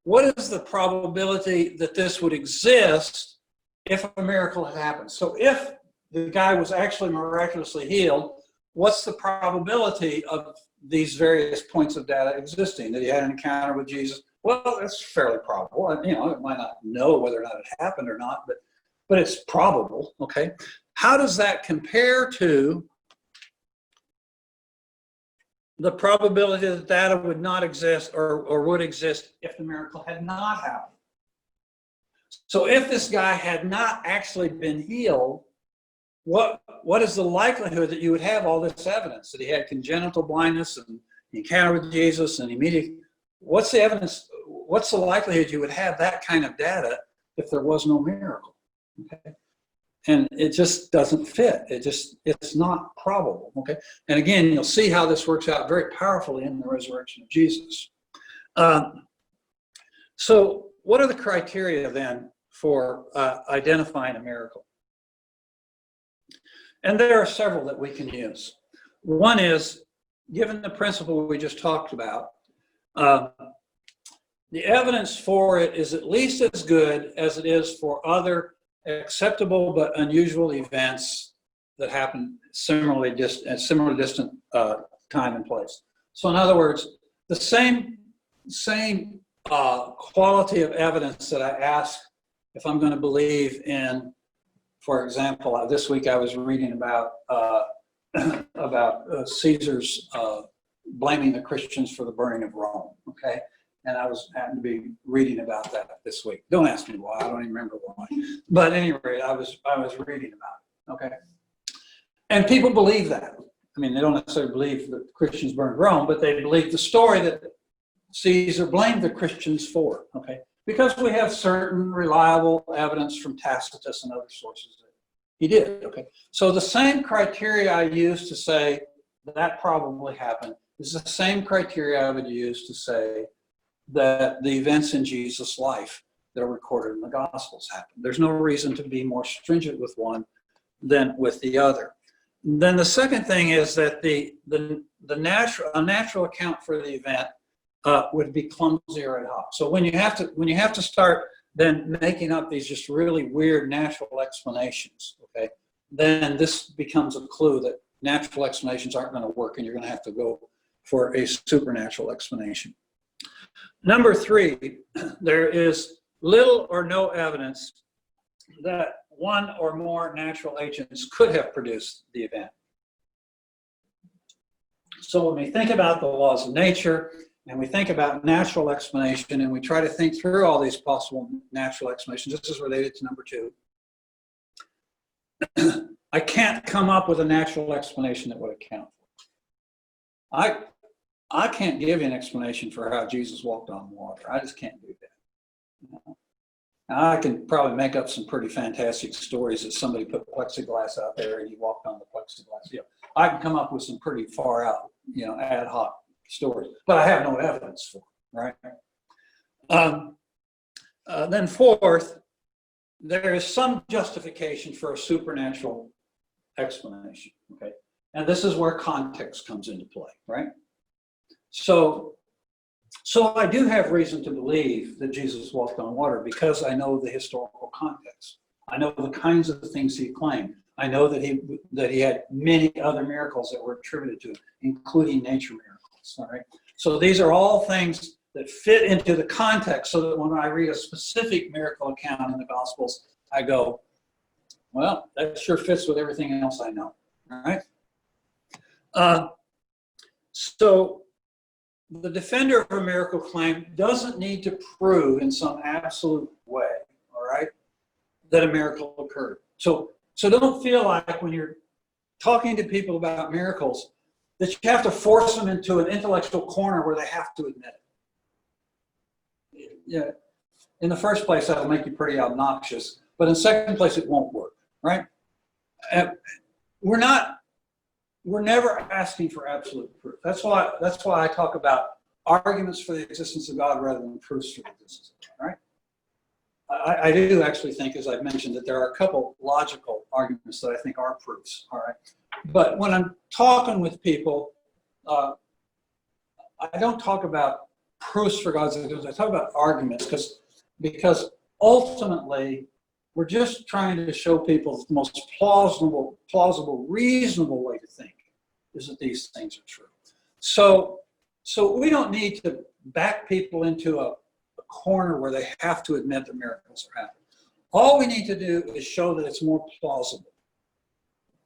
What is the probability that this would exist if a miracle had happened? So if the guy was actually miraculously healed, what's the probability of these various points of data existing? That he had an encounter with Jesus? Well, that's fairly probable. It might not know whether or not it happened or not, but it's probable, okay? How does that compare to the probability that data would not exist or would exist if the miracle had not happened? So if this guy had not actually been healed, what is the likelihood that you would have all this evidence that he had congenital blindness and he encountered with Jesus and immediately? What's the evidence? What's the likelihood you would have that kind of data if there was no miracle? Okay. And it just doesn't fit. It's not probable. Okay. And again, you'll see how this works out very powerfully in the resurrection of Jesus. So what are the criteria then for identifying a miracle? And there are several that we can use. One is, given the principle we just talked about, the evidence for it is at least as good as it is for other acceptable but unusual events that happen similarly at similar distant time and place. So in other words, the same quality of evidence that I ask if I'm going to believe in, for example, this week I was reading about Caesar's blaming the Christians for the burning of Rome, okay? And I happened to be reading about that this week. Don't ask me why, I don't even remember why. But anyway, I was reading about it, okay? And people believe that. I mean, they don't necessarily believe that Christians burned Rome, but they believe the story that Caesar blamed the Christians for, okay? Because we have certain reliable evidence from Tacitus and other sources that he did, okay? So the same criteria I use to say that probably happened is the same criteria I would use to say that the events in Jesus' life that are recorded in the Gospels happened. There's no reason to be more stringent with one than with the other. Then the second thing is that a natural account for the event would be clumsy or ad hoc. So when you have to start then making up these just really weird natural explanations, okay, then this becomes a clue that natural explanations aren't going to work and you're going to have to go for a supernatural explanation. Number 3, there is little or no evidence that one or more natural agents could have produced the event. So when we think about the laws of nature and we think about natural explanation and we try to think through all these possible natural explanations, this is related to number 2. I can't come up with a natural explanation that would account for it. I can't give you an explanation for how Jesus walked on water. I just can't do that. Now, I can probably make up some pretty fantastic stories that somebody put plexiglass out there and he walked on the plexiglass. You know, I can come up with some pretty far out, ad hoc stories, but I have no evidence for it, right? Then fourth, there is some justification for a supernatural explanation, okay? And this is where context comes into play, right? So I do have reason to believe that Jesus walked on water because I know the historical context. I know the kinds of things he claimed. I know that he had many other miracles that were attributed to him, including nature miracles, all right? So these are all things that fit into the context so that when I read a specific miracle account in the Gospels, I go, well, that sure fits with everything else I know, all right? So the defender of a miracle claim doesn't need to prove in some absolute way, all right, that a miracle occurred. So don't feel like when you're talking to people about miracles that you have to force them into an intellectual corner where they have to admit it. Yeah. In the first place, that'll make you pretty obnoxious, but in second place, it won't work, right? We're never asking for absolute proof. That's why I talk about arguments for the existence of God rather than proofs for the existence of God, right? I do actually think, as I've mentioned, that there are a couple logical arguments that I think are proofs, all right? But when I'm talking with people, I don't talk about proofs for God's existence. I talk about arguments because ultimately, we're just trying to show people the most plausible, reasonable way to think is that these things are true. So we don't need to back people into a corner where they have to admit that miracles are happening. All we need to do is show that it's more plausible,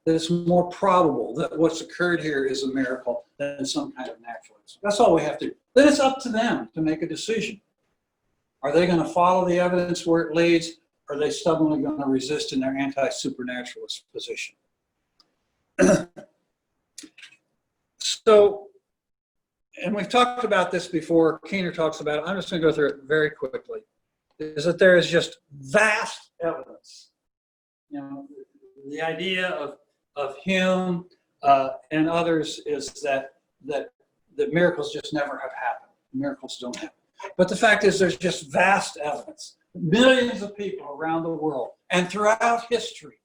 that it's more probable that what's occurred here is a miracle than some kind of natural explanation. That's all we have to do. Then it's up to them to make a decision. Are they going to follow the evidence where it leads? Or are they stubbornly going to resist in their anti-supernaturalist position? So, and we've talked about this before, Keener talks about it, I'm just going to go through it very quickly, is that there is just vast evidence. The idea of Hume and others is that miracles just never have happened. Miracles don't happen. But the fact is there's just vast evidence. Millions of people around the world and throughout history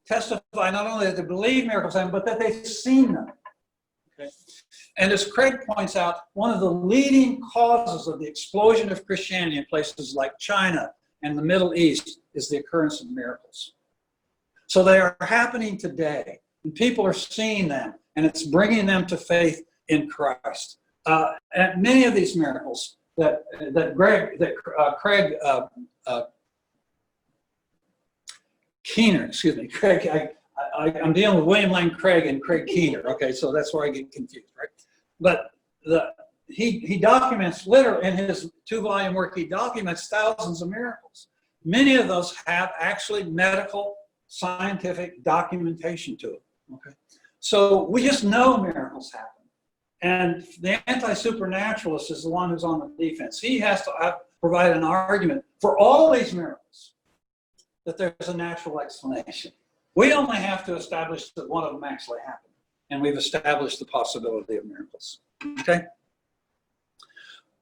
testify not only that they believe miracles happen, but that they've seen them. Okay? And as Craig points out, one of the leading causes of the explosion of Christianity in places like China and the Middle East is the occurrence of miracles. So they are happening today, and people are seeing them, and it's bringing them to faith in Christ. And many of these miracles that Craig Keener, excuse me, Craig. I'm dealing with William Lane Craig and Craig Keener. Okay, so that's where I get confused, right? But he documents literally in his 2-volume work. He documents thousands of miracles. Many of those have actually medical, scientific documentation to it. Okay, so we just know miracles happen. And the anti-supernaturalist is the one who's on the defense. He has to provide an argument for all these miracles that there's a natural explanation. We only have to establish that one of them actually happened, and we've established the possibility of miracles. Okay?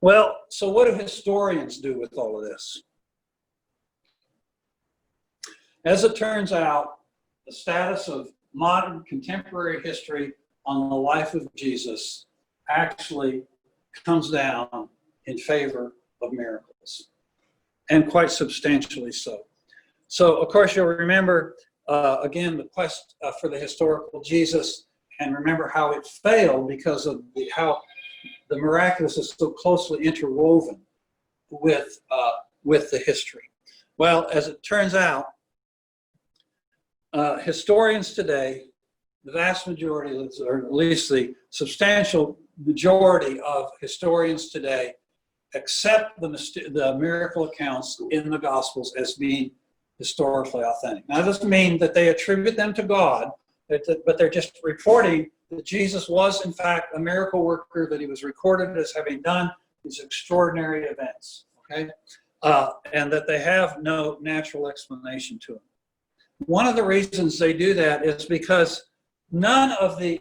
Well, so what do historians do with all of this? As it turns out, the status of modern contemporary history on the life of Jesus actually comes down in favor of miracles, and quite substantially so. So, of course, you'll remember, again, the quest for the historical Jesus, and remember how it failed because of how the miraculous is so closely interwoven with the history. Well, as it turns out, historians today, the vast majority, or at least the substantial majority of historians today, accept the miracle accounts in the Gospels as being historically authentic. Now, that doesn't mean that they attribute them to God, but they're just reporting that Jesus was, in fact, a miracle worker, that he was recorded as having done these extraordinary events, okay? And that they have no natural explanation to them. One of the reasons they do that is because none of the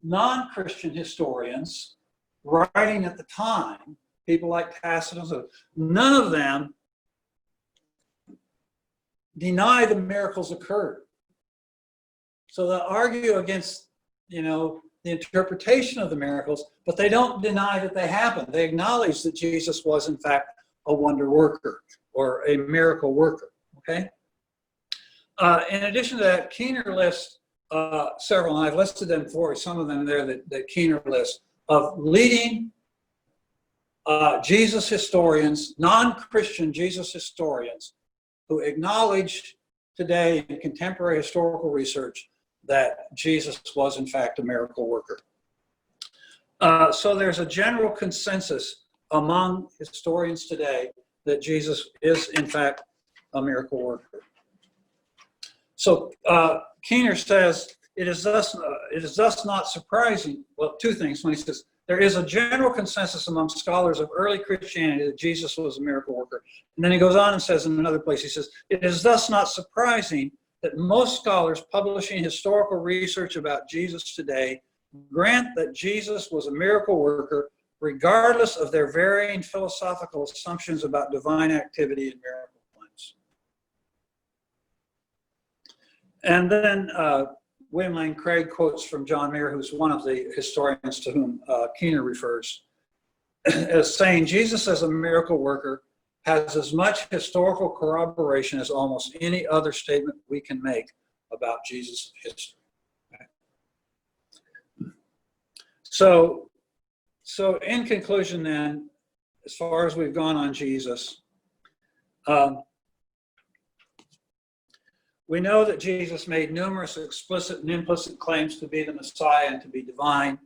non-Christian historians writing at the time, people like Tacitus, none of them deny the miracles occurred. So they'll argue against, the interpretation of the miracles, but they don't deny that they happened. They acknowledge that Jesus was, in fact, a wonder worker or a miracle worker, okay? In addition to that, Keener lists several, and I've listed them for you, some of them there that Keener lists, of leading Jesus historians, non-Christian Jesus historians, who acknowledge today in contemporary historical research that Jesus was, in fact, a miracle worker. So there's a general consensus among historians today that Jesus is, in fact, a miracle worker. So Keener says, it is thus not surprising, well, two things when he says, there is a general consensus among scholars of early Christianity that Jesus was a miracle worker. And then he goes on and says in another place, he says, it is thus not surprising that most scholars publishing historical research about Jesus today grant that Jesus was a miracle worker, regardless of their varying philosophical assumptions about divine activity and miracle claims. And then William Lane Craig quotes from John Mayer, who's one of the historians to whom Keener refers, as saying, Jesus as a miracle worker has as much historical corroboration as almost any other statement we can make about Jesus' history. Okay. So in conclusion then, as far as we've gone on Jesus, we know that Jesus made numerous explicit and implicit claims to be the Messiah and to be divine.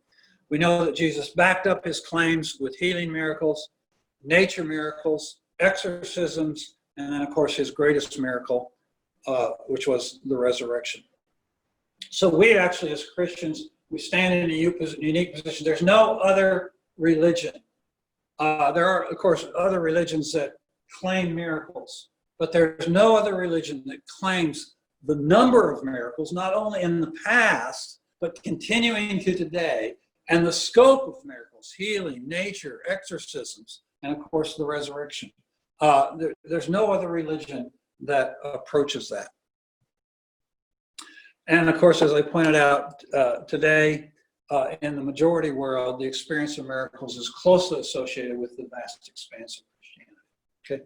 We know that Jesus backed up his claims with healing miracles, nature miracles, exorcisms, and then, of course, his greatest miracle, which was the resurrection. So we actually, as Christians, we stand in a unique position. There's no other religion. There are, of course, other religions that claim miracles, but there's no other religion that claims the number of miracles, not only in the past, but continuing to today, and the scope of miracles, healing, nature, exorcisms, and of course the resurrection. There's no other religion that approaches that. And of course, as I pointed out today, in the majority world, the experience of miracles is closely associated with the vast expanse of Christianity. Okay,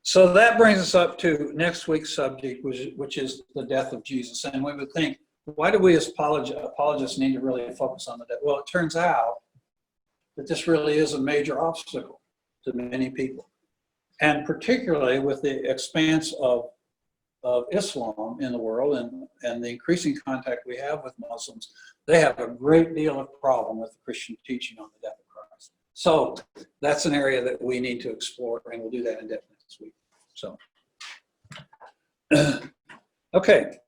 so that brings us up to next week's subject, which is the death of Jesus. And we would think, why do we as apologists need to really focus on the death? Well, it turns out that this really is a major obstacle to many people, and particularly with the expanse of Islam in the world and the increasing contact we have with Muslims. They have a great deal of problem with the Christian teaching on the death of Christ. So that's an area that we need to explore, and we'll do that in depth next week. So, okay.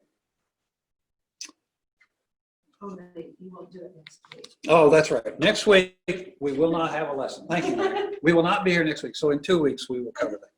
Oh, no, you won't do it next week. Oh, that's right. Next week, we will not have a lesson. Thank you, Mary. We will not be here next week. So in 2 weeks, we will cover that.